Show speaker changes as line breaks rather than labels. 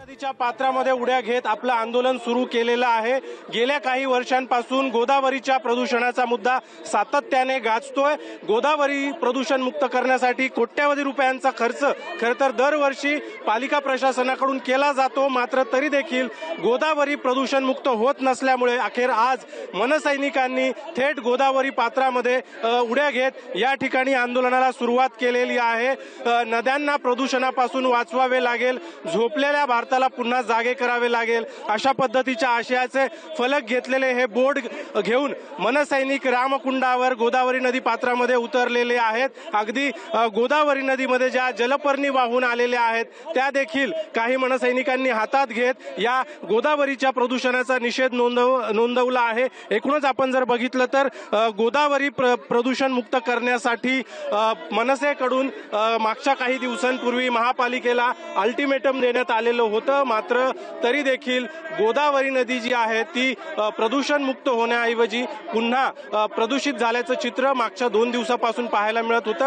नदीच्या पात्रामध्ये उड्या घेत आपलं आंदोलन सुरू केलेलं आहे। गेल्या काही वर्षांपासून गोदावरीच्या प्रदूषणाचा मुद्दा सातत्याने गाजतोय। गोदावरी प्रदूषण मुक्त करण्यासाठी कोट्यवधी रुपयांचा खर्च खरतर दरवर्षी पालिका प्रशासनाकडून केला जातो, मात्र तरी देखील गोदावरी प्रदूषण मुक्त होत नसल्यामुळे अखेर आज मनसैनिकांनी थेट गोदावरी पात्रामध्ये उड्या घेत या ठिकाणी आंदोलनाला सुरुवात केलेली आहे। नद्यांना प्रदूषणापासून वाचवावे लागेल, झोपलेल्या भारताला पुन्हा जागे करावे लागेल, अशा पद्धतीच्या आशयाचे फलक घेतलेले हे बोर्ड घेऊन मनसैनिक रामकुंडावर गोदावरी नदी पात्रामध्ये उतरलेले आहेत। अगदी गोदावरी नदीमध्ये ज्या जलपर्णी वाहून आलेल्या आहेत त्या देखील काही मनसैनिकांनी हातात घेत या गोदावरीच्या प्रदूषणाचा निषेध नोंदवला आहे। एकूणच आपण जर बघितलं तर गोदावरी प्रदूषण मुक्त करण्यासाठी मनसेकडून मागच्या काही दिवसांपूर्वी महापालिकेला अल्टिमेटम देण्यात आलेलं होतं, मात्र तरी देखील गोदावरी नदी जी आहे ती प्रदूषण मुक्त होण्याऐवजी पुन्हा प्रदूषित झाल्याचं चित्र मागच्या 2 दिवसापासून पाहायला मिळत होतं।